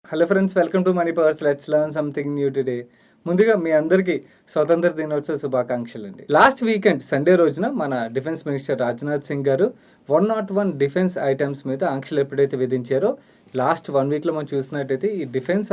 Hello friends, welcome to money powers. Let's learn something new today. ముందుగా మీ అందరికీ స్వతంత్ర దినోత్సవ శుభాకాంక్షలు అండి. లాస్ట్ వీకెండ్ సండే రోజున మన డిఫెన్స్ మినిస్టర్ రాజ్నాథ్ సింగ్ గారు 101 డిఫెన్స్ ఐటమ్స్ మీద ఆంక్షలు ఎప్పుడైతే విధించారో లాస్ట్ 1 వీక్లో మనం చూసినట్టయితే ఈ డిఫెన్స్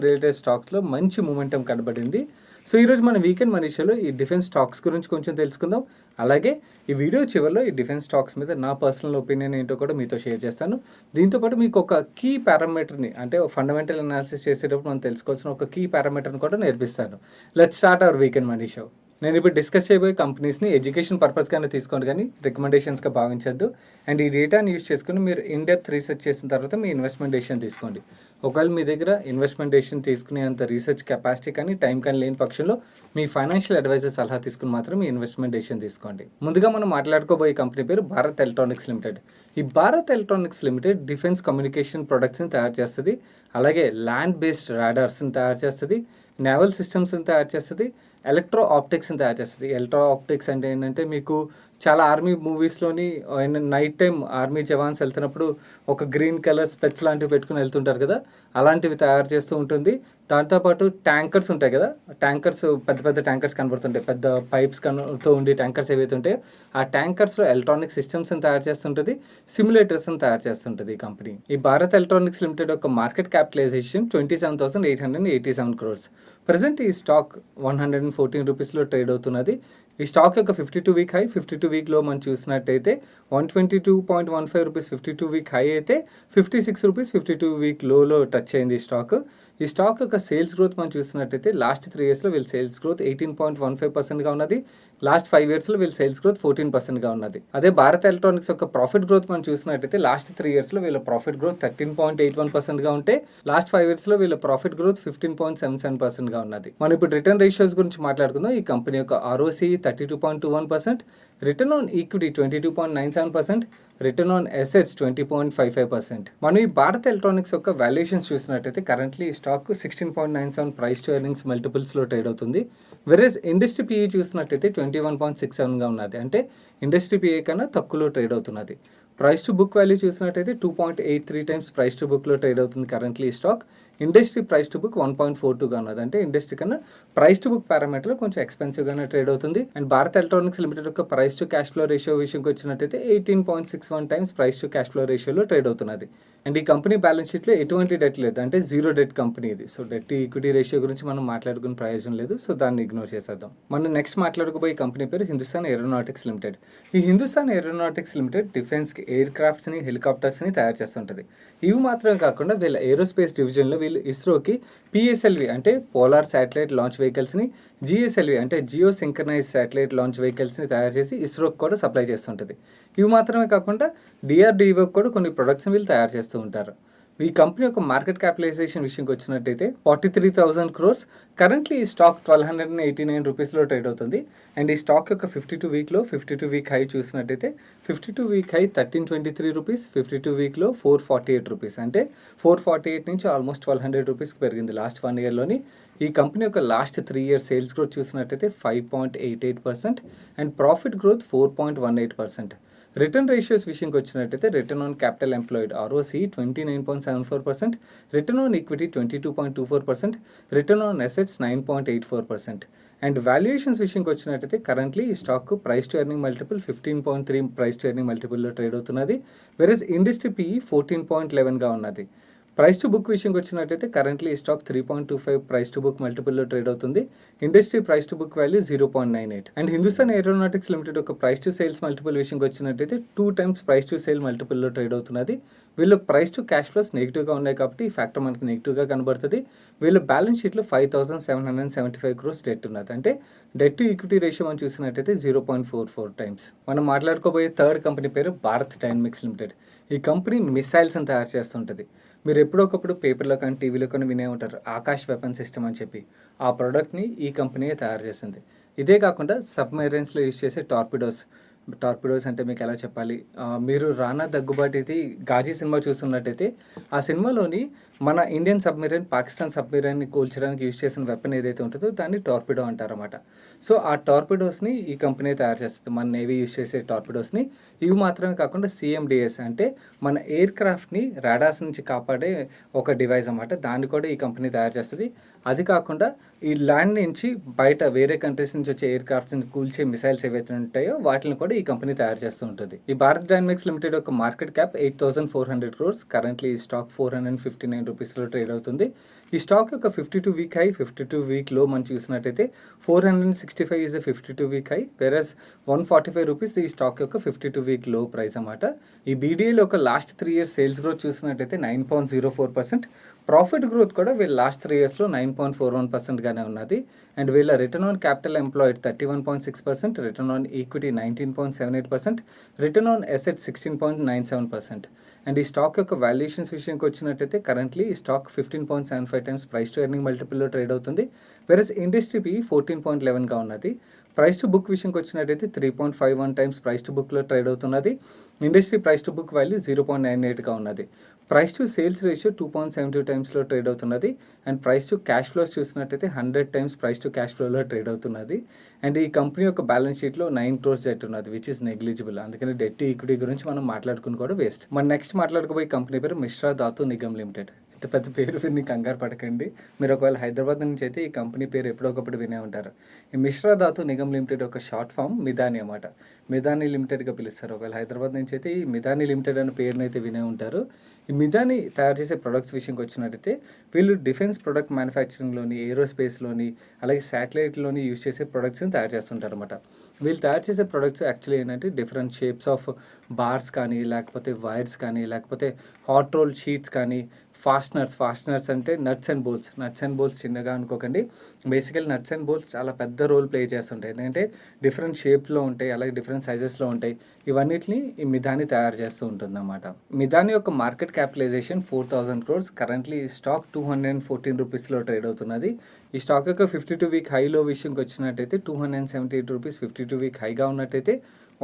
రిలేటెడ్ స్టాక్స్లో మంచి మూమెంటం కనబడింది. సో ఈరోజు మన వీకెండ్ మనీషలో ఈ డిఫెన్స్ స్టాక్స్ గురించి కొంచెం తెలుసుకుందాం. అలాగే ఈ వీడియో చివరిలో ఈ డిఫెన్స్ స్టాక్స్ మీద నా పర్సనల్ ఒపీనియన్ ఏంటో కూడా మీతో షేర్ చేస్తాను. దీంతోపాటు మీకు ఒక కీ పారామీటర్ని అంటే ఫండమెంటల్ అనాలిసిస్ చేసేటప్పుడు మనం తెలుసుకోవాల్సిన ఒక కీ పారామీటర్ని కూడా నేర్పిస్తాను. Let's start our weekend money show. నేను ఇప్పుడు డిస్కస్ చేయబోయే కంపెనీస్ని ఎడ్యుకేషన్ పర్పస్గానే తీసుకోండి, కానీ రికమెండేషన్స్గా భావించద్దు. అండ్ ఈ డేటాని యూస్ చేసుకుని మీరు ఇన్డెప్త్ రీసెర్చ్ చేసిన తర్వాత మీ ఇన్వెస్ట్మెంట్ డెసిషన్ తీసుకోండి. ఒకవేళ మీ దగ్గర ఇన్వెస్ట్మెంట్ డెసిషన్ తీసుకునే అంత రీసెర్చ్ కెపాసిటీ కానీ టైం కానీ లేని పక్షంలో మీ ఫైనాన్షియల్ అడ్వైజర్ సలహా తీసుకుని మాత్రం మీ ఇన్వెస్ట్మెంట్ డెసిషన్ తీసుకోండి. ముందుగా మనం మాట్లాడుకోబోయే కంపెనీ పేరు భారత్ ఎలక్ట్రానిక్స్ లిమిటెడ్. ఈ Bharat Electronics Limited defence communication ప్రొడక్ట్స్ని తయారు చేస్తుంది. అలాగే ల్యాండ్ బేస్డ్ రాడార్స్ని తయారు చేస్తుంది, నేవల్ సిస్టమ్స్ని తయారు చేస్తుంది, ఎలక్ట్రో ఆప్టిక్స్ని తయారు చేస్తుంది. ఎలక్ట్రో ఆప్టిక్స్ అంటే ఏంటంటే మీకు చాలా ఆర్మీ మూవీస్లోని నైట్ టైం ఆర్మీ జవాన్స్ వెళ్తున్నప్పుడు ఒక గ్రీన్ కలర్ స్పెట్స్ లాంటివి పెట్టుకుని వెళ్తుంటారు కదా, అలాంటివి తయారు చేస్తూ ఉంటుంది. దాంతోపాటు ట్యాంకర్స్ ఉంటాయి కదా, ట్యాంకర్స్ పెద్ద పెద్ద ట్యాంకర్స్ కనబడుతుంటాయి, పెద్ద పైప్స్ కనుతో ఉండి ట్యాంకర్స్ ఏవైతే ఉంటాయో ఆ ట్యాంకర్స్లో ఎలక్ట్రానిక్ సిస్టమ్స్ని తయారు చేస్తుంటుంది, సిమ్యులేటర్స్ని తయారు చేస్తుంటుంది ఈ కంపెనీ. ఈ భారత్ ఎలక్ట్రానిక్స్ లిమిటెడ్ యొక్క మార్కెట్ క్యాపిటలైజేషన్ 27,887 crores. ప్రజెంట్ ఈ స్టాక్ 114 రూపీస్లో ట్రేడ్ అవుతున్నది. ఈ స్టాక్ యొక్క 52 వీక్ హై, 52 వీక్లో మనం చూసినట్టయితే 122.15 రూపీస్ 52 వీక్ హై అయితే 56 రూపీస్ 52 వీక్ లోలో టచ్ అయింది ఈ స్టాక్. ఈ స్టాక్ యొక్క సేల్స్ గ్రోత్ మనం చూసినట్టయితే లాస్ట్ 3 ఇయర్స్లో వీళ్ళ సేల్స్ గ్రోత్ 18.15%గా ఉన్నది. లాస్ట్ 5 ఇయర్స్లో వీళ్ళ సేల్స్ గ్రోత్ 14%గా ఉన్నది. అదే భారత్ ఎలక్ట్రానిక్స్ యొక్క ప్రాఫిట్ గ్రోత్ మనం చూసినట్టయితే లాస్ట్ 3 ఇయర్స్లో వీళ్ళ ప్రాఫిట్ గ్రోత్ 13.81%గా ఉంటే లాస్ట్ 5 ఇయర్స్లో వీళ్ళ ప్రాఫిట్ గ్రోత్ 15.77%గా ఉన్నది. మనం ఇప్పుడు రిటర్న్ రేషియోస్ గురించి మాట్లాడుకుందాం. ఈ కంపెనీ యొక్క ROCE 32.21%, return on equity 22.97%, return on assets 20.55%. మనం ఈ భారత్ ఎలక్ట్రానిక్స్ యొక్క వాల్యుయేషన్స్ చూసినట్టయితే కరెంట్లీ ఈ స్టాక్ 16.97 ప్రైస్ టు ఎర్నింగ్స్ మల్టిపుల్స్లో ట్రేడ్ అవుతుంది. వెరస్ ఇండస్ట్రీ PE చూసినట్టయితే 21.67గా ఉన్నది, అంటే ఇండస్ట్రీ PE కన్నా తక్కువలో ట్రేడ్ అవుతున్నది. ప్రైస్ టు బుక్ వాల్యూ చూసినట్టయితే 2.83 టైమ్స్ ప్రైస్ టు బుక్లో ట్రేడ్ అవుతుంది కరెంట్లీ ఈ stock. Industry price to book 1.42గా ఉన్నది, అంటే ఇండస్ట్రీ కన్నా ప్రైస్ టు బుక్ పారామీటర్లో కొంచెం ఎక్స్పెన్సివ్గానే ట్రేడ్ అవుతుంది. అండ్ భారత్ ఎలక్ట్రానిక్స్ లిమిటెడ్ యొక్క price to cash flow ratio విషయంకి వచ్చినట్టయితే 18.61 times price to cash flow రేషియోలో ట్రేడ్ అవుతున్నది. అండ్ ఈ కంపెనీ బ్యాలెన్స్ షీట్లో ఎటువంటి డెట్ లేదు, అంటే జీరో డెట్ కంపెనీ ఇది. So debt to equity ratio గురించి మనం మాట్లాడుకునే ప్రయోజనం లేదు, సో దాన్ని ఇగ్నోర్ చేసేద్దాం. మనం నెక్స్ట్ మాట్లాడుకోబోయే కంపెనీ పేరు హిందుస్థాన్ ఏరోనాటిక్స్ లిమిటెడ్. ఈ హిందుస్థాన్ ఏరోనాటిక్స్ లిమిటెడ్ డిఫెన్స్కి ఎయిర్ క్రాఫ్ట్స్ని, హెలికాప్టర్స్ని తయారు చేస్తుంటుంది. ఇవి మాత్రమే కాకుండా వీళ్ళ ఏరోస్పేస్ డివిజన్లో వీళ్ళు ఇస్రోకి PSLV అంటే పోలార్ శాటిలైట్ లాంచ్ వెహికల్స్ని, GSLV అంటే జియో సింక్రనైజ్ శాటిలైట్ లాంచ్ వెహికల్స్ని తయారు చేసి ఇస్రోకి కూడా సప్లై చేస్తుంటుంది. ఇవి మాత్రమే కాకుండా DRDOకి కూడా కొన్ని ప్రొడక్ట్స్ని వీళ్ళు తయారు చేస్తూ ఉంటారు. ఈ కంపెనీ యొక్క మార్కెట్ క్యాపిటలైజేషన్ విషయంకి వచ్చినట్టయితే 43,000 crores. కరెంట్లీ ఈ స్టాక్ 1,289 రూపీస్లో ట్రేడ్ అవుతుంది. అండ్ ఈ స్టాక్ యొక్క 52 వీక్ హై చూసినట్టయితే 52 వీక్ హై 1,323 రూపీస్, 52 వీక్లో 448 రూపీస్, అంటే 448 నుంచి ఆల్మోస్ట్ 1,200 రూపీస్కి పెరిగింది లాస్ట్ 1 ఇయర్లోని. ఈ కంపెనీ యొక్క లాస్ట్ 3 ఇయర్స్ సేల్స్ గ్రోత్ చూసినట్టయితే 5.88% and profit growth 4.18%. Return ratios విషయంకి వచ్చినట్టయితే return on capital employed ROCE 29.74%, return on equity 22.24%, return on assets 9.84%. And valuations విషయంకి వచ్చినట్టయితే కరెంట్లీ ఈ stock price to earning multiple 15.3 price to earning మల్టిపుల్లో trade అవుతున్నది. Versus industry PE 14.11గా ఉన్నది. Price to book విషయంకి వచ్చినట్టయితే కరెంట్లీ ఈ స్టాక్ 3.25 ప్రైస్ టు బుక్ మల్టిపుల్లో ట్రేడ్ అవుతుంది. Industry price to book value 0.98. And Hindustan Aeronautics Limited ఒక ప్రైస్ టు సేల్స్ మల్టిపుల్ విషయంకి వచ్చినట్టయితే 2 టైమ్స్ ప్రైస్ టు సేల్ మల్టిపుల్లో ట్రేడ్ అవుతున్నది. వీళ్ళు ప్రైస్ టు క్యాష్ ఫ్లోస్ నెగిటివ్గా ఉన్నాయి కాబట్టి ఈ ఫ్యాక్టర్ మనకి నెగిటివ్గా కనబడుతుంది. వీళ్ళు బ్యాలెన్స్ షీట్లో 5,775 crores డెట్ ఉన్నది, అంటే డెట్ టు ఈక్విటీ రేషియో మనం చూసినట్టయితే 0.44 టైమ్స్. మనం మాట్లాడుకోబోయే థర్డ్ కంపెనీ పేరు భారత్ డైనమిక్స్ లిమిటెడ్. ఈ కంపెనీ మిసైల్స్ని తయారు చేస్తుంటుంది. మీరు ఎప్పుడొకప్పుడు పేపర్లో కానీ టీవీలో కానీ వినే ఉంటారు ఆకాష్ వెపన్ సిస్టమ్ అని చెప్పి. ఆ ప్రోడక్ట్ని ఈ కంపెనీయే తయారు చేసింది. ఇదే కాకుండా సబ్మెరైన్స్లో యూజ్ చేసే టార్పిడోస్, టార్పిడోస్ అంటే మీకు ఎలా చెప్పాలి, మీరు రానా దగ్గుబాటిది 'గాజీ' సినిమా చూస్తున్నట్టయితే ఆ సినిమాలోని మన ఇండియన్ సబ్మెరైన్ పాకిస్తాన్ సబ్మెరైన్ని కూల్చడానికి యూజ్ చేసిన వెపన్ ఏదైతే ఉంటుందో దాన్ని టార్పిడో అంటారన్నమాట. సో ఆ టార్పిడోస్ని ఈ కంపెనీ తయారు చేస్తుంది, మన నేవీ యూజ్ చేసే టార్పిడోస్ని. ఇవి మాత్రమే కాకుండా CMDS అంటే మన ఎయిర్ క్రాఫ్ట్ని రాడార్స్ నుంచి కాపాడే ఒక డివైస్ అన్నమాట. దాన్ని కూడా ఈ కంపెనీ తయారు చేస్తుంది. అది కాకుండా ఈ ల్యాండ్ నుంచి బయట వేరే కంట్రీస్ నుంచి వచ్చే ఎయిర్ క్రాఫ్ట్స్ని కూల్చే మిసైల్స్ ఏవైతే ఉంటాయో వాటిని కూడా ఈ కంపెనీ తయారు చేస్తూ ఉంటుంది. ఈ భారత్ డైనమిక్స్ లిమిటెడ్ యొక్క మార్కెట్ క్యాప్ 8,400 crores. కరెంట్లీ ఈ స్టాక్ 459 రూపీస్లో ట్రేడ్ అవుతుంది. ఈ స్టాక్ యొక్క 52 వీక్ హై, 52 వీక్ లో మనం చూసినట్టయితే 465 is 52 week high, versus 145 rupees ఈ స్టాక్ యొక్క 52 వీక్ లో ప్రైస్ అన్నమాట. ఈ BDL యొక్క లాస్ట్ 3 years సేల్స్ గ్రోత్ చూసినట్టయితే 9.04%, ప్రాఫిట్ గ్రోత్ కూడా వీళ్ళ లాస్ట్ 3 yearsలో 9.41% గానే ఉన్నది. అండ్ వీళ్ళ return on capital employed 31.6%, return on equity 19.78%, return on asset 16.97%. And ఈ స్టాక్ యొక్క వాల్యుయేషన్స్ విషయంకి వచ్చినట్టయితే కరెంట్లీ ఈ stock 15.75 times price to earning మల్టిపుల్లో ట్రేడ్ అవుతుంది, వెరస్ ఇండస్ట్రీ PE 14.11గా ఉన్నది. ప్రైస్ టు బుక్ విషయంకి వచ్చినట్టయితే 3.51 టైమ్స్ ప్రైస్ టు బుక్లో ట్రేడ్ అవుతున్నది. Industry price to book value 0.98గా ఉన్నది. ప్రైస్ టు సేల్స్ రేషియో 2.72 టైమ్స్లో ట్రేడ్ అవుతున్నది. And price to cash flows చూసినట్టయితే 100 టైమ్స్ ప్రైస్ టు క్యాష్ ఫ్లోలో ట్రేడ్ అవుతున్నది. అండ్ ఈ కంపెనీ యొక్క బ్యాలెన్స్ షీట్లో 9 crores డెట్ ఉన్నది, విచ్ ఇస్ నెగ్లిజిబుల్. అందుకని డెట్ టు ఈక్విటీ గురించి మనం మాట్లాడుకుని కూడా వేస్ట్. మన నెక్స్ట్ మాట్లాడుకోబోయే కంపెనీ పేరు మిశ్రా ధాతు నిగమ్ లిమిటెడ్. ఇంత పెద్ద పేరు విని కంగారు పడకండి. మీరు ఒకవేళ హైదరాబాద్ నుంచి అయితే ఈ కంపెనీ పేరు ఎప్పుడో ఒకప్పుడు వినే ఉంటారు. ఈ మిశ్రా ధాతు నిగమ్ లిమిటెడ్ ఒక షార్ట్ ఫామ్ మిదాని అన్నమాట. మిదాని లిమిటెడ్గా పిలుస్తారు. ఒకవేళ హైదరాబాద్ నుంచి అయితే ఈ మిదాని లిమిటెడ్ అనే పేరుని అయితే వినే ఉంటారు. ఈ మిదాని తయారు చేసే ప్రొడక్ట్స్ విషయంకి వచ్చినట్టయితే వీళ్ళు డిఫెన్స్ ప్రొడక్ట్ మ్యానుఫ్యాక్చరింగ్లోని, ఏరోస్పేస్లోని, అలాగే శాటిలైట్లోని యూజ్ చేసే ప్రొడక్ట్స్ని తయారు చేస్తుంటారు అనమాట. వీళ్ళు తయారు చేసే ప్రొడక్ట్స్ యాక్చువల్లీ ఏంటంటే డిఫరెంట్ షేప్స్ ఆఫ్ బార్స్ కానీ, లేకపోతే వైర్స్ కానీ, లేకపోతే హాట్ రోల్ షీట్స్ కానీ, ఫాస్ట్నర్స్ అంటే నట్స్ అండ్ బోల్స్ చిన్నగా అనుకోకండి. బేసికల్ నట్స్ అండ్ బోల్స్ చాలా పెద్ద రోల్ ప్లే చేస్తుంటాయి, ఎందుకంటే డిఫరెంట్ షేప్లో ఉంటాయి, అలాగే డిఫరెంట్ సైజెస్లో ఉంటాయి. ఇవన్నిటిని ఈ మిదాని తయారు చేస్తూ ఉంటుంది అన్నమాట. మిదాని యొక్క మార్కెట్ క్యాపిటలైజేషన్ 4,000 crores. కరెంట్లీ ఈ స్టాక్ 214 రూపీస్లో ట్రేడ్ అవుతున్నది. ఈ స్టాక్ యొక్క 52 వీక్ హైలో విషయంకి వచ్చినట్టయితే 278 రూపీస్ 52 వీక్ హైగా ఉన్నట్టయితే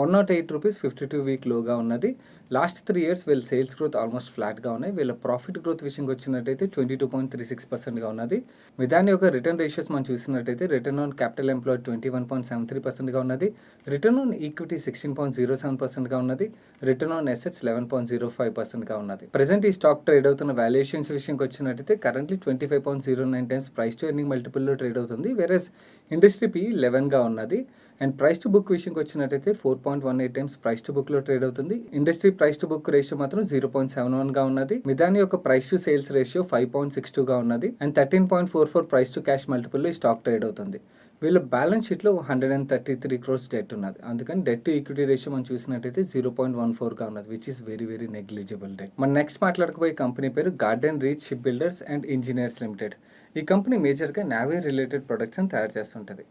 108 రూపీస్ 52 వీక్ లోగా ఉన్నది. లాస్ట్ 3 years వీళ్ళ సేల్స్ గ్రోత్ ఆల్మోస్ట్ ఫ్లాట్గా ఉన్నాయి. వీళ్ళ ప్రాఫిట్ గ్రోత్ విషయంకి వచ్చినట్టయితే 22.36%గా ఉన్నది. మిదాని యొక్క రిటర్న్ రేషియోస్ మనం చూసినట్టయితే రిటర్న్ ఆన్ క్యాపిటల్ ఎంప్లాయిడ్ 21.73%గా ఉన్నది, రిటర్న్ ఆన్ ఈక్విటీ 16.07%గా ఉన్నది, రిటర్న్ ఆన్ అసెట్స్ 11.05%గా ఉన్నది. ప్రెసెంట్ ఈ స్టాక్ ట్రేడ్ అవుతున్న వాల్యుయేషన్స్ విషయంకి వచ్చినట్టయితే currently 25.09 times price to earning మల్టిపుల్లో ట్రేడ్ అవుతుంది, వెరస్ ఇండస్ట్రీ PE 11గా ఉన్నది. అండ్ ప్రైస్ టు బుక్ విషయంకి వచ్చినట్టయితే 4.18 టైమ్స్ ప్రైస్ టు బుక్లో ట్రేడ్ అవుతుంది. Industry price to book ratio మాత్రం 0.71గా ఉన్నది. మిదాని యొక్క ప్రైస్ టు సేల్స్ రేషియో 5.62గా ఉన్నది. అండ్ 13.44 ప్రైస్ టు క్యాష్ మల్టిపుల్లో ఈ స్టాక్ ట్రేడ్ అవుతుంది. వీళ్ళ బ్యాలెన్స్ షీట్లో 133 crores డెట్ ఉన్నది. అందుకని డెట్ టు ఈక్విటీ రేషియో మనం చూసినట్టయితే 0.14గా ఉన్నది, which is very very negligible debt. మన నెక్స్ట్ మాట్లాడుకోబోయే కంపెనీ పేరు garden reach ship builders and engineers limited. ఈ కంపెనీ మేజర్గా నావీ రిలేటెడ్ ప్రొడక్ట్స్ని తయారు చేస్తుంటుంది.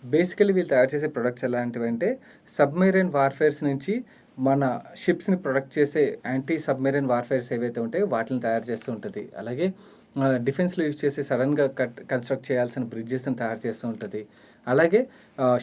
బేసికలీ వీళ్ళు తయారు చేసే ప్రొడక్ట్స్ ఎలాంటివి అంటే సబ్మెరైన్ వార్ఫేర్స్ నుంచి మన షిప్స్ని ప్రొడక్ట్ చేసే యాంటీ సబ్మెరైన్ వార్ఫేర్స్ ఏవైతే ఉంటాయో వాటిని తయారు చేస్తూ ఉంటుంది. అలాగే డిఫెన్స్లో యూజ్ చేసి సడన్గా కన్స్ట్రక్ట్ చేయాల్సిన బ్రిడ్జెస్ని తయారు చేస్తూ ఉంటుంది. అలాగే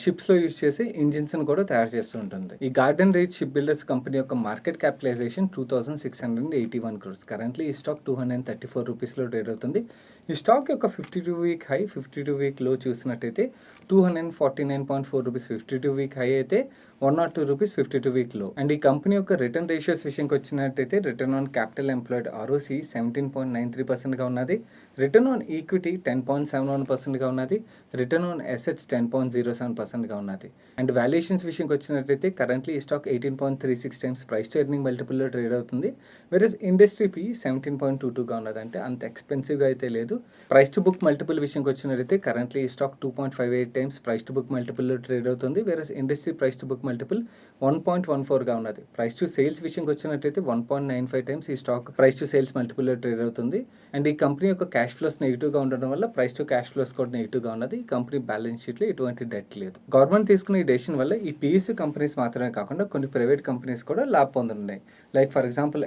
షిప్స్లో యూజ్ చేసి ఇంజిన్స్ని కూడా తయారు చేస్తూ ఉంటుంది. ఈ garden reach ship builders company యొక్క మార్కెట్ క్యాపిటలైజేషన్ 2,681 crores. కరెంట్లీ ఈ స్టాక్ 234 రూపీస్లో ట్రేడ్ అవుతుంది. ఈ స్టాక్ యొక్క 52 వీక్ హై, 52 వీక్ లో చూసినట్టయితే 249.4 రూపీస్ 52 వీక్ హై అయితే 102 రూపీస్ 52 వీక్ లో. అండ్ ఈ కంపెనీ యొక్క రిటర్న్ రేషియోస్ విషయంకి వచ్చినట్టయితే return on capital employed ROC 17.93%గా ఉన్నది, రిటర్న్ ఆన్ ఈక్విటీ 10.71%గా ఉన్నది, రిటర్న్ ఆన్ అసెట్స్ 10.07%గా ఉన్నది. అండ్ వాల్యుయేషన్స్ విషయంకి వచ్చినట్టయితే కరెంట్లీ ఈ stock 18.36 times price to earning మల్టిపుల్లో ట్రేడ్ అవుతుంది, వెరస్ ఇండస్ట్రీ PE 17.22గా ఉన్నది. అంటే అంత ఎక్స్పెన్సివ్గా అయితే లేదు. ప్రైస్ టు బుక్ మల్టిపుల్ విషయంకి వచ్చినట్టయితే కరెంట్లీ ఈ stock 2.58 times price to book మల్టిపుల్లో ట్రేడ్ అవుతుంది, versus industry price to book multiple 1.14గా ఉన్నది. ప్రైస్ టు సేల్స్ విషయంకి వచ్చినట్టయితే 1.95 టైమ్స్ ఈ స్టాక్ ప్రైస్ టు సేల్స్ మల్టిపుల్లో ట్రేడ్ అవుతుంది. అండ్ ఈ కంపెనీ యొక్క క్యాష్ ఫ్లోస్ నెగిటివ్గా ఉండడం వల్ల ప్రైస్ టు క్యాష్ ఫ్లోస్ కూడా నెగిటివ్గా ఉన్నది. ఈ కంపెనీ బ్యాలెన్స్ షీట్లో ఎటువంటి డెట్ లేదు. గవర్నమెంట్ తీసుకున్న ఈ డెసిషన్ వల్ల ఈ PSU కంపెనీస్ మాత్రమే కాకుండా కొన్ని ప్రైవేట్ కంపెనీస్ కూడా లాభ పొందుతున్నాయి. లైక్ ఫర్ ఎగ్జాంపుల్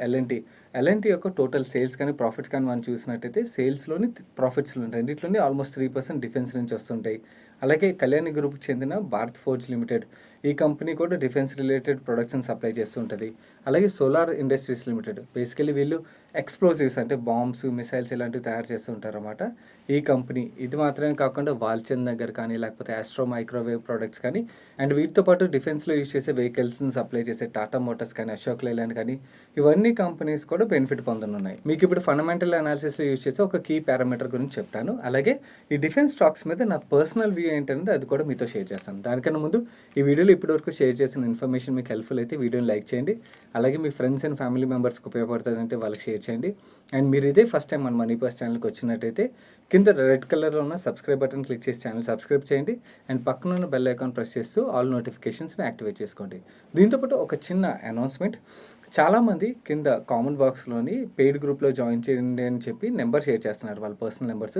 L&T యొక్క టోటల్ సేల్స్ కానీ ప్రాఫిట్స్ కానీ మనం చూసినట్టయితే సేల్స్లోని ప్రాఫిట్స్లో రెండింటిలోని ఆల్మోస్ట్ 3% డిఫెన్స్ నుంచి వస్తుంటాయి. అలాగే కళ్యాణి గ్రూప్కి చెందిన భారత్ ఫోర్జ్ లిమిటెడ్, ఈ కంపెనీ కూడా డిఫెన్స్ రిలేటెడ్ ప్రొడక్ట్స్ని సప్లై చేస్తుంటుంది. అలాగే సోలార్ ఇండస్ట్రీస్ లిమిటెడ్, బేసికలీ వీళ్ళు ఎక్స్ప్లోజివ్స్ అంటే బాంబ్స్, మిసైల్స్ ఇలాంటివి తయారు చేస్తుంటారు అన్నమాట. ఈ కంపెనీ ఇది మాత్రమే కాకుండా వాల్చంద్ దగ్గర కానీ లేకపోతే ఆస్ట్రో మైక్రోవేవ్ ప్రొడక్ట్స్ కానీ అండ్ వీటితో పాటు డిఫెన్స్లో యూజ్ చేసే వెహికల్స్ని సప్లై చేసే టాటా మోటార్స్ కానీ అశోక్ లైలాండ్ కానీ ఇవన్నీ కంపెనీస్ కూడా బెనిఫిట్ పొందనున్నాయి. మీకు ఇప్పుడు ఫండమెంటల్ అనాలిసిస్లో యూజ్ చేసే ఒక కీ పారామీటర్ గురించి చెప్తాను. అలాగే ఈ డిఫెన్స్ స్టాక్స్ మీద నా పర్సనల్ వ్యూ ఏంటనేది అది కూడా మీతో షేర్ చేస్తాను. దానికన్నా ముందు ఈ వీడియోలో ఇప్పటివరకు షేర్ చేసిన ఇన్ఫర్మేషన్ మీకు హెల్ప్ఫుల్ అయితే వీడియోని లైక్ చేయండి. అలాగే మీ ఫ్రెండ్స్ అండ్ ఫ్యామిలీ మెంబర్స్కి ఉపయోగపడుతుందంటే వాళ్ళకి షేర్ చేయండి. అండ్ మీరు ఇదే ఫస్ట్ టైం మన మనీ పర్స్ ఛానల్కి వచ్చినట్టయితే కింద రెడ్ కలర్లో ఉన్న సబ్స్క్రైబ్ బటన్ క్లిక్ చేసి ఛానల్ సబ్స్క్రైబ్ చేయండి. అండ్ పక్కన ఉన్న బెల్ ఐకాన్ ప్రెస్ చేస్తూ ఆల్ నోటిఫికేషన్స్ని యాక్టివేట్ చేసుకోండి. దీంతోపాటు ఒక చిన్న అనౌన్స్మెంట్. చాలామంది కింద కామెంట్ బాక్స్లోని పెయిడ్ గ్రూప్లో జాయిన్ చేయండి అని చెప్పి నెంబర్ షేర్ చేస్తున్నారు, వాళ్ళ పర్సనల్ నెంబర్స్.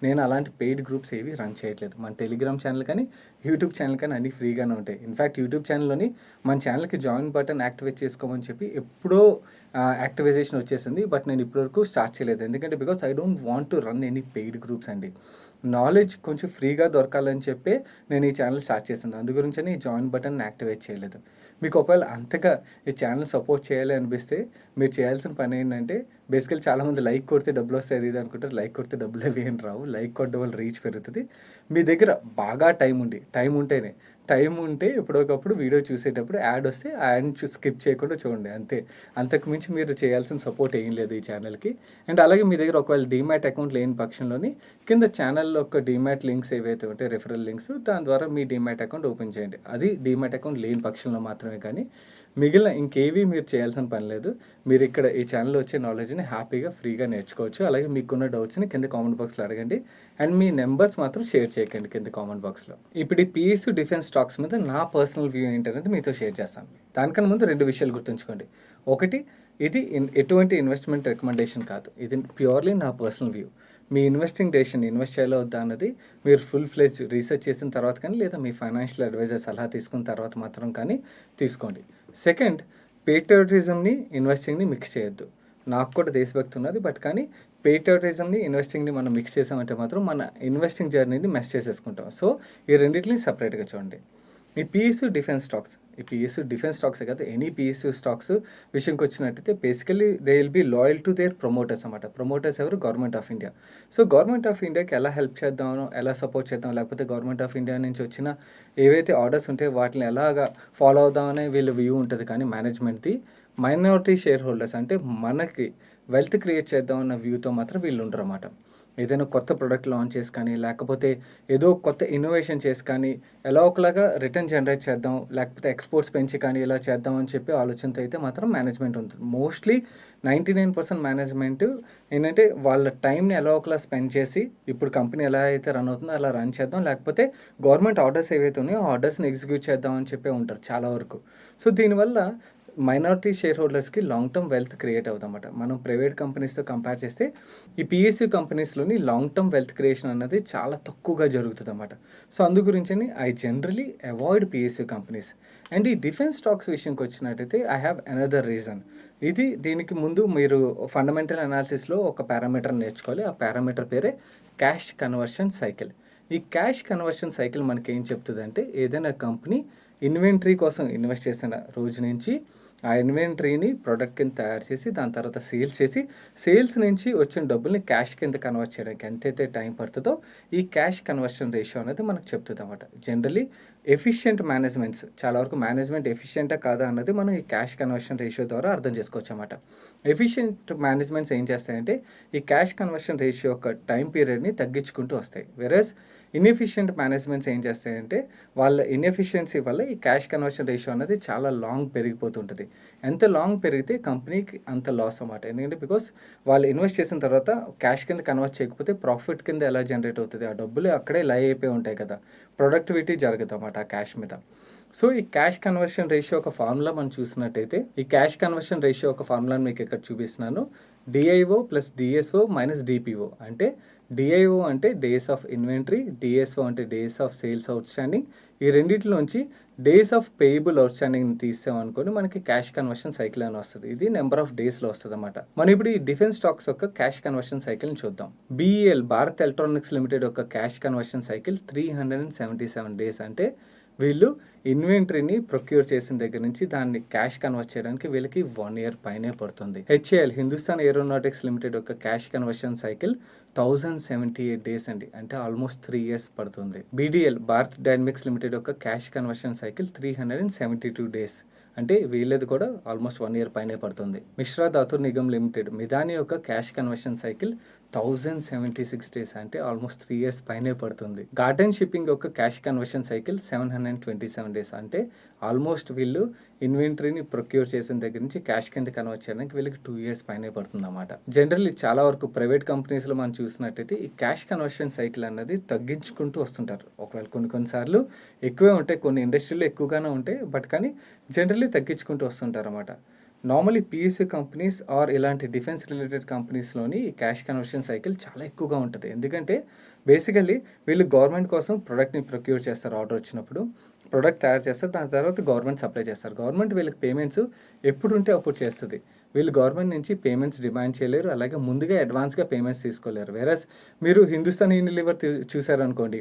నేను అలాంటి పెయిడ్ గ్రూప్స్ ఏవి రన్ చేయట్లేదు. మన టెలిగ్రామ్ ఛానల్ కానీ యూట్యూబ్ ఛానల్ కానీ అన్నీ ఫ్రీగానే ఉంటాయి. ఇన్ఫ్యాక్ట్ యూట్యూబ్ ఛానల్లోని మన ఛానల్కి జాయిన్ బటన్ యాక్టివేట్ చేసుకోమని చెప్పి ఎప్పుడో యాక్టివేషన్ వచ్చేసింది. బట్ నేను ఇప్పటివరకు స్టార్ట్ చేయలేదు. ఎందుకంటే because I don't want to run any paid groups అండి. నాలెడ్జ్ కొంచెం ఫ్రీగా దొరకాలని చెప్పి నేను ఈ ఛానల్ స్టార్ట్ చేశాను. అందు గురించని ఈ జాయిన్ బటన్ యాక్టివేట్ చేయలేదు. మీకు ఒకవేళ అంతగా ఈ ఛానల్ సపోర్ట్ చేయాలి అనిపిస్తే మీరు చేయాల్సిన పని ఏంటంటే, బేసికల్ చాలామంది లైక్ కొడితే డబ్బులు వస్తాయి ఇది అనుకుంటారు. లైక్ కొడితే డబ్బులు అవి ఏం రావు. లైక్ కొట్టడం వల్ల రీచ్ పెరుగుతుంది. మీ దగ్గర బాగా టైం ఉంటే ఎప్పుడోకప్పుడు వీడియో చూసేటప్పుడు యాడ్ వస్తే ఆ యాడ్ని స్కిప్ చేయకుండా చూడండి, అంతే. అంతకుమించి మీరు చేయాల్సిన సపోర్ట్ ఏం లేదు ఈ ఛానల్కి. అండ్ అలాగే మీ దగ్గర ఒకవేళ డీమ్యాట్ అకౌంట్ లేని పక్షంలోని కింద ఛానల్లో ఒక డీమ్యాట్ లింక్స్ ఏవైతే ఉంటాయి, రెఫరల్ లింక్స్, దాని ద్వారా మీ డీమ్యాట్ అకౌంట్ ఓపెన్ చేయండి. అది డీమ్యాట్ అకౌంట్ లేని పక్షంలో మాత్రమే. కానీ మిగిలిన ఇంకేవి మీరు చేయాల్సిన పని లేదు. మీరు ఇక్కడ ఈ ఛానల్లో వచ్చే నాలెడ్జ్ని హ్యాపీగా ఫ్రీగా నేర్చుకోవచ్చు. అలాగే మీకున్న డౌట్స్ని కింద కామెంట్ బాక్స్లో అడగండి. అండ్ మీ నెంబర్స్ మాత్రం షేర్ చేయకండి కింద కామెంట్ బాక్స్లో. ఇప్పుడు ఈ పిఎస్యు డిఫెన్స్ స్టాక్స్ మీద నా పర్సనల్ వ్యూ ఏంటనేది మీతో షేర్ చేస్తాను. దానికన్నా ముందు 2 విషయాలు గుర్తుంచుకోండి. ఒకటి, ఇది ఎటువంటి ఇన్వెస్ట్మెంట్ రికమెండేషన్ కాదు. ఇది ప్యూర్లీ నా పర్సనల్ వ్యూ. మీ ఇన్వెస్ట్ చేయాలో వద్దా అన్నది మీరు ఫుల్ ఫ్లెజ్ రీసెర్చ్ చేసిన తర్వాత కానీ లేదా మీ ఫైనాన్షియల్ అడ్వైజర్ సలహా తీసుకున్న తర్వాత మాత్రం కానీ తీసుకోండి. సెకండ్, పేట్రియాటిజంని ఇన్వెస్టింగ్ని మిక్స్ చేయొద్దు. నాకు కూడా దేశభక్తి ఉన్నది, బట్ కానీ పేట్రియాటిజంని ఇన్వెస్టింగ్ని మనం మిక్స్ చేసామంటే మాత్రం మన ఇన్వెస్టింగ్ జర్నీని మెస్ చేసేసుకుంటాం. సో ఈ రెండింటిని సపరేట్గా చూడండి. ఈ పిఎస్యు డిఫెన్స్ స్టాక్సే కాదు, ఎనీ పిఎస్యు స్టాక్స్ విషయంకి వచ్చినట్టయితే basically they will be loyal to their promoters అన్నమాట. ప్రమోటర్స్ ఎవరు? Government of India. So government of ఇండియాకి ఎలా హెల్ప్ చేద్దామో, ఎలా సపోర్ట్ చేద్దాం, లేకపోతే గవర్నమెంట్ ఆఫ్ ఇండియా నుంచి వచ్చిన ఏవైతే ఆర్డర్స్ ఉంటాయో వాటిని ఎలాగా ఫాలో అవుదామనే వీళ్ళ వ్యూ ఉంటుంది. కానీ మేనేజ్మెంట్ది మైనారిటీ షేర్ హోల్డర్స్ అంటే మనకి వెల్త్ క్రియేట్ చేద్దామన్న వ్యూతో మాత్రం వీళ్ళు ఉండరు అన్నమాట. ఏదైనా కొత్త ప్రోడక్ట్ లాంచ్ చేసి కానీ లేకపోతే ఏదో కొత్త ఇన్నోవేషన్ చేసి కానీ ఎలా ఒకలాగా రిటర్న్ జనరేట్ చేద్దాం, లేకపోతే ఎక్స్పోర్ట్స్ పెంచి కానీ ఇలా చేద్దాం అని చెప్పి ఆలోచనతో అయితే మాత్రం మేనేజ్మెంట్ ఉంటుంది. మోస్ట్లీ 99% మేనేజ్మెంట్ ఏంటంటే వాళ్ళ టైంని ఎలా ఒకలా స్పెండ్ చేసి ఇప్పుడు కంపెనీ ఎలా అయితే రన్ అవుతుందో అలా రన్ చేద్దాం, లేకపోతే గవర్నమెంట్ ఆర్డర్స్ ఏవైతే ఉన్నాయో ఆ ఆర్డర్స్ని ఎగ్జిక్యూట్ చేద్దాం అని చెప్పి ఉంటారు చాలా వరకు. సో దీనివల్ల మైనారిటీ షేర్ హోల్డర్స్కి లాంగ్ టర్మ్ వెల్త్ క్రియేట్ అవుతామన్నమాట. మనం ప్రైవేట్ కంపెనీస్తో కంపేర్ చేస్తే ఈ పిఎస్యు కంపెనీస్లోని లాంగ్ టర్మ్ వెల్త్ క్రియేషన్ అన్నది చాలా తక్కువగా జరుగుతుంది అన్నమాట. సో అందు గురించి I generally avoid PSU companies. And ఈ డిఫెన్స్ స్టాక్స్ విషయంకి వచ్చినట్టయితే ఐ హ్యావ్ అనదర్ రీజన్. దీనికి ముందు మీరు ఫండమెంటల్ అనాలిసిస్లో ఒక పారామీటర్ నేర్చుకోవాలి. ఆ పారామీటర్ పేరే క్యాష్ కన్వర్షన్ సైకిల్. ఈ క్యాష్ కన్వర్షన్ సైకిల్ మనకి ఏం చెప్తుంది అంటే, ఏదైనా కంపెనీ ఇన్వెంటరీ కోసం ఇన్వెస్ట్ చేసిన రోజు నుంచి ఆ ఇన్వెంటరీని ప్రోడక్ట్ కింద తయారు చేసి దాని తర్వాత సేల్స్ నుంచి వచ్చిన డబ్బుల్ని క్యాష్ కింద కన్వర్ట్ చేయడానికి ఎంతైతే టైం పడుతుందో ఈ క్యాష్ కన్వర్షన్ రేషియో అనేది మనకు చెప్తుంది అన్నమాట. జనరలీ ఎఫిషియెంట్ మేనేజ్మెంట్స్, చాలా వరకు మేనేజ్మెంట్ ఎఫిషియెంటా కాదా అన్నది మనం ఈ క్యాష్ కన్వర్షన్ రేషియో ద్వారా అర్థం చేసుకోవచ్చు అన్నమాట. ఎఫిషియెంట్ మేనేజ్మెంట్స్ ఏం చేస్తాయంటే ఈ క్యాష్ కన్వర్షన్ రేషియో యొక్క టైం పీరియడ్ని తగ్గించుకుంటూ వస్తాయి. వెరస్ ఇన్ఎఫిషియెంట్ మేనేజ్మెంట్స్ ఏం చేస్తాయంటే వాళ్ళ ఇన్ఎఫిషియన్సీ వల్ల ఈ క్యాష్ కన్వర్షన్ రేషియో అనేది చాలా లాంగ్ పెరిగిపోతుంటుంది. ఎంత లాంగ్ పెరిగితే కంపెనీకి అంత లాస్ అన్నమాట. ఎందుకంటే బికాస్ వాళ్ళు ఇన్వెస్ట్ చేసిన తర్వాత క్యాష్ కింద కన్వర్ట్ చేయకపోతే ప్రాఫిట్ కింద ఎలా జనరేట్ అవుతుంది? ఆ డబ్బులు అక్కడే లై అయిపోయి ఉంటాయి కదా, ప్రొడక్టివిటీ జరగదు అన్నమాట ఆ క్యాష్ మీద. సో ఈ క్యాష్ కన్వర్షన్ రేషియో ఒక ఫార్ములా మనం చూసినట్టయితే ఈ క్యాష్ కన్వర్షన్ రేషియో ఒక ఫార్ములాని మీకు ఇక్కడ చూపిస్తున్నాను. DIO plus DSO minus DPO అంటే డిఐఓ అంటే డేస్ ఆఫ్ ఇన్వెంటరీ, డిఎస్ఓ అంటే days of sales outstanding. ఈ రెండిట్లోంచి days of payable outstanding తీసామనుకోండి మనకి క్యాష్ కన్వర్షన్ సైకిల్ అని వస్తుంది. ఇది నెంబర్ ఆఫ్ డేస్లో వస్తుంది అనమాట. మనం ఇప్పుడు ఈ డిఫెన్స్ స్టాక్స్ యొక్క క్యాష్ కన్వర్షన్ సైకిల్ని చూద్దాం. బిఈఎల్ భారత్ ఎలక్ట్రానిక్స్ లిమిటెడ్ యొక్క క్యాష్ కన్వర్షన్ సైకిల్ 377 డేస్. అంటే వీళ్ళు ఇన్వెంటరీని ప్రొక్యూర్ చేసిన దగ్గర నుంచి దాన్ని క్యాష్ కన్వర్ట్ చేయడానికి వీళ్ళకి 1 year పైనే పడుతుంది. హెచ్ఏఎల్ హిందుస్థాన్ ఏరోనాటిక్స్ లిమిటెడ్ యొక్క క్యాష్ కన్వర్షన్ సైకిల్ 1078 డేస్ అండి. అంటే ఆల్మోస్ట్ 3 years పడుతుంది. బీడీఎల్ భారత్ డైనమిక్స్ లిమిటెడ్ యొక్క క్యాష్ కన్వర్షన్ సైకిల్ 372 డేస్. అంటే వీళ్ళది కూడా ఆల్మోస్ట్ 1 year పైనే పడుతుంది. మిశ్రా ధాతుర్ నిగమ్ లిమిటెడ్ మిదాని యొక్క క్యాష్ కన్వర్షన్ సైకిల్ 1076 డేస్. అంటే ఆల్మోస్ట్ 3 years పైనే పడుతుంది. గార్డెన్ షిప్పింగ్ యొక్క క్యాష్ కన్వర్షన్ సైకిల్ 727 డేస్. అంటే ఆల్మోస్ట్ వీళ్ళు ఇన్వెంటరీని ప్రొక్యూర్ చేసిన దగ్గర నుంచి క్యాష్ కింద కన్వర్ట్ చేయడానికి వీళ్ళకి 2 years పైనే పడుతుంది అన్నమాట. జనరల్లీ చాలా వరకు ప్రైవేట్ కంపెనీస్లో మనం చూసినట్టయితే ఈ క్యాష్ కన్వర్షన్ సైకిల్ అన్నది తగ్గించుకుంటూ వస్తుంటారు. ఒకవేళ కొన్నిసార్లు ఎక్కువే ఉంటాయి, కొన్ని ఇండస్ట్రీలో ఎక్కువగానే ఉంటాయి, బట్ కానీ జనరల్లీ తగ్గించుకుంటూ వస్తుంటారు అన్నమాట. నార్మలీ పిఎస్యూ కంపెనీస్ ఆర్ ఇలాంటి డిఫెన్స్ రిలేటెడ్ కంపెనీస్లోని క్యాష్ కన్వర్షన్ సైకిల్ చాలా ఎక్కువగా ఉంటుంది. ఎందుకంటే బేసికల్లీ వీళ్ళు గవర్నమెంట్ కోసం ప్రొడక్ట్ని ప్రొక్యూర్ చేస్తారు. ఆర్డర్ వచ్చినప్పుడు ప్రొడక్ట్ తయారు చేస్తారు, దాని తర్వాత గవర్నమెంట్ సప్లై చేస్తారు. గవర్నమెంట్ వీళ్ళకి పేమెంట్స్ ఎప్పుడు ఉంటే అప్పుడు చేస్తుంది. వీళ్ళు గవర్నమెంట్ నుంచి పేమెంట్స్ డిమాండ్ చేయలేరు, అలాగే ముందుగా అడ్వాన్స్గా పేమెంట్స్ తీసుకోలేరు. వేరస్ మీరు హిందుస్థాన్ యూనిలివర్ చూసారనుకోండి,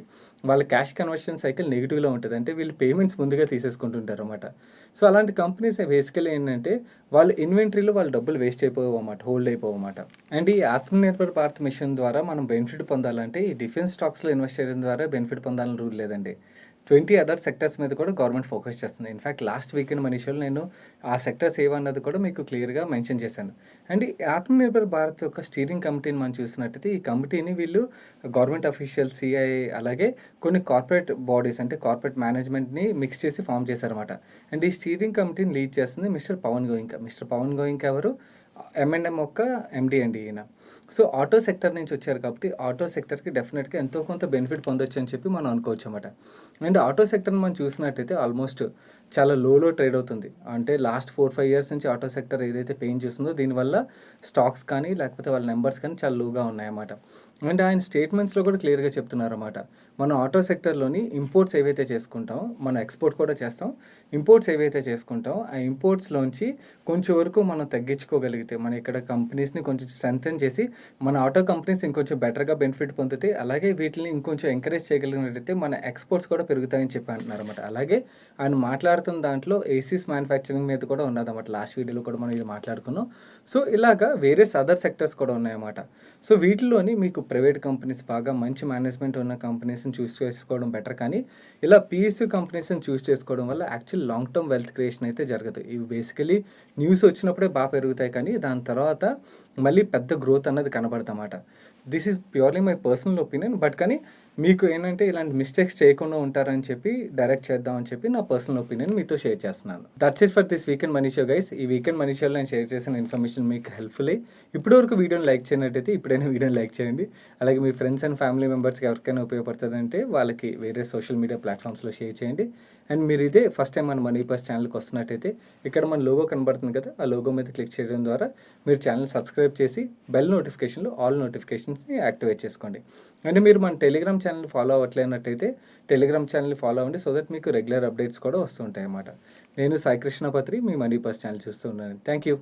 వాళ్ళ క్యాష్ కన్వర్షన్ సైకిల్ నెగిటివ్లో ఉంటుంది. అంటే వీళ్ళు పేమెంట్స్ ముందుగా తీసేసుకుంటుంటారు అన్నమాట. సో అలాంటి కంపెనీస్ బేసికలీ ఏంటంటే వాళ్ళ ఇన్వెంటరీలో వాళ్ళ డబ్బులు వేస్ట్ అయిపోవు అన్నమాట, హోల్డ్ అయిపోవు అన్నమాట. అండ్ ఈ ఆత్మనిర్భర్ భారత్ మిషన్ ద్వారా మనం బెనిఫిట్ పొందాలంటే ఈ డిఫెన్స్ స్టాక్స్లో ఇన్వెస్ట్ చేయడం ద్వారా బెనిఫిట్ పొందాలని రూల్ లేదండి. 20 అదర్ సెక్టర్స్ మీద కూడా గవర్నమెంట్ ఫోకస్ చేస్తుంది. ఇన్ఫ్యాక్ట్ లాస్ట్ వీకెండ్ మనీషోలో నేను ఆ సెక్టర్స్ ఏవన్నది కూడా మీకు క్లియర్గా మెన్షన్ చేశాను. అండ్ ఈ ఆత్మనిర్భర్ భారత్ యొక్క స్టీరింగ్ కమిటీని మనం చూసినట్టయితే ఈ కమిటీని వీళ్ళు గవర్నమెంట్ అఫీషియల్, సిఐఏ, అలాగే కొన్ని కార్పొరేట్ బాడీస్ అంటే కార్పొరేట్ మేనేజ్మెంట్ని మిక్స్ చేసి ఫామ్ చేశారన్నమాట. అండ్ ఈ స్టీరింగ్ కమిటీని లీడ్ చేస్తుంది మిస్టర్ పవన్ గోయింకా. మిస్టర్ పవన్ గోయింకా ఎవరు? M&M యొక్క ఎండి అండి ఈయన. సో ఆటో సెక్టర్ నుంచి వచ్చారు కాబట్టి ఆటో సెక్టర్కి డెఫినెట్గా ఎంతో కొంత బెనిఫిట్ పొందొచ్చు అని చెప్పి మనం అనుకోవచ్చు అన్నమాట. అండ్ ఆటో సెక్టర్ని మనం చూసినట్టయితే ఆల్మోస్ట్ చాలా లోలో ట్రేడ్ అవుతుంది. అంటే లాస్ట్ 4-5 years నుంచి ఆటో సెక్టర్ ఏదైతే పెయిన్ చేస్తుందో దీనివల్ల స్టాక్స్ కానీ లేకపోతే వాళ్ళ నెంబర్స్ కానీ చాలా లోగా ఉన్నాయన్నమాట. అండ్ ఆయన స్టేట్మెంట్స్లో కూడా క్లియర్గా చెప్తున్నారన్నమాట. మన ఆటో సెక్టర్లోని ఇంపోర్ట్స్ ఏవైతే చేసుకుంటామో మనం ఎక్స్పోర్ట్ కూడా చేస్తాం. ఇంపోర్ట్స్ ఏవైతే చేసుకుంటామో ఆ ఇంపోర్ట్స్లోంచి కొంచెం వరకు మనం తగ్గించుకోగలిగితే మన ఇక్కడ కంపెనీస్ని కొంచెం స్ట్రెంథెన్ చేసి మన ఆటో కంపెనీస్ ఇంకొంచెం బెటర్గా బెనిఫిట్ పొందుతాయి. అలాగే వీటిని ఇంకొంచెం ఎంకరేజ్ చేయగలిగినట్టయితే మన ఎక్స్పోర్ట్స్ కూడా పెరుగుతాయని చెప్పి అంటున్నారు అనమాట. అలాగే ఆయన మాట్లాడుతున్న దాంట్లో ఏసీస్ మ్యానుఫ్యాక్చరింగ్ మీద కూడా ఉన్నదన్నమాట. లాస్ట్ వీడియోలో కూడా మనం ఇది మాట్లాడుకున్నాం. సో ఇలాగా వేరే అదర్ సెక్టర్స్ కూడా ఉన్నాయన్నమాట. సో వీటిలోని మీకు ప్రైవేట్ కంపెనీస్ బాగా మంచి మేనేజ్మెంట్ ఉన్న కంపెనీస్ని చూస్ చేసుకోవడం బెటర్. కానీ ఇలా పిఎస్యూ కంపెనీస్ని చూస్ చేసుకోవడం వల్ల actual long term wealth creation అయితే జరగదు. ఇవి బేసికలీ న్యూస్ వచ్చినప్పుడే బాగా పెరుగుతాయి, కానీ దాని తర్వాత మళ్ళీ పెద్ద గ్రోత్ అన్నది కనబడదన్నమాట. This is purely my personal opinion. But కానీ మీకు ఏంటంటే ఇలాంటి మిస్టేక్స్ చేయకుండా ఉంటారని చెప్పి డైరెక్ట్ చేద్దామని చెప్పి నా పర్సనల్ ఒపీనియన్ మీతో షేర్ చేస్తున్నాను. That's it for this weekend money show guys. ఈ వీకెండ్ మనీ షోలో నేను షేర్ చేసిన ఇన్ఫర్మేషన్ మీకు హెల్ప్ఫుల్ అయ్యి ఇప్పటివరకు వీడియోని లైక్ చేయనట్టయితే ఇప్పుడైనా వీడియోని లైక్ చేయండి. అలాగే మీ ఫ్రెండ్స్ అండ్ ఫ్యామిలీ మెంబర్స్కి ఎవరికైనా ఉపయోగపడుతుందంటే వాళ్ళకి వేరే సోషల్ మీడియా ప్లాట్ఫామ్స్లో షేర్ చేయండి. అండ్ మీరు ఇదే ఫస్ట్ టైం మన మనీ పర్స్ ఛానల్కి వస్తున్నట్టయితే ఇక్కడ మన లోగో కనబడుతుంది కదా, ఆ లోగో మీద క్లిక్ చేయడం ద్వారా మీరు ఛానల్ సబ్స్క్రైబ్ చేసి బెల్ నోటిఫికేషన్లో ఆల్ నోటిఫికేషన్స్ని యాక్టివేట్ చేసుకోండి. అండ్ మీరు మన టెలిగ్రామ్ ఛానల్ ఫాలో అవ్వట్లేనట్టయితే టెలిగ్రామ్ ఛానల్ని ఫాలో అవ్వండి. సో దట్ మీకు రెగ్యులర్ అప్డేట్స్ కూడా వస్తుంటాయి అన్నమాట. నేను సాయి కృష్ణ పత్రి, మీ మనీ పర్స్ ఛానల్ చూస్తూ ఉన్నాను. Thank you.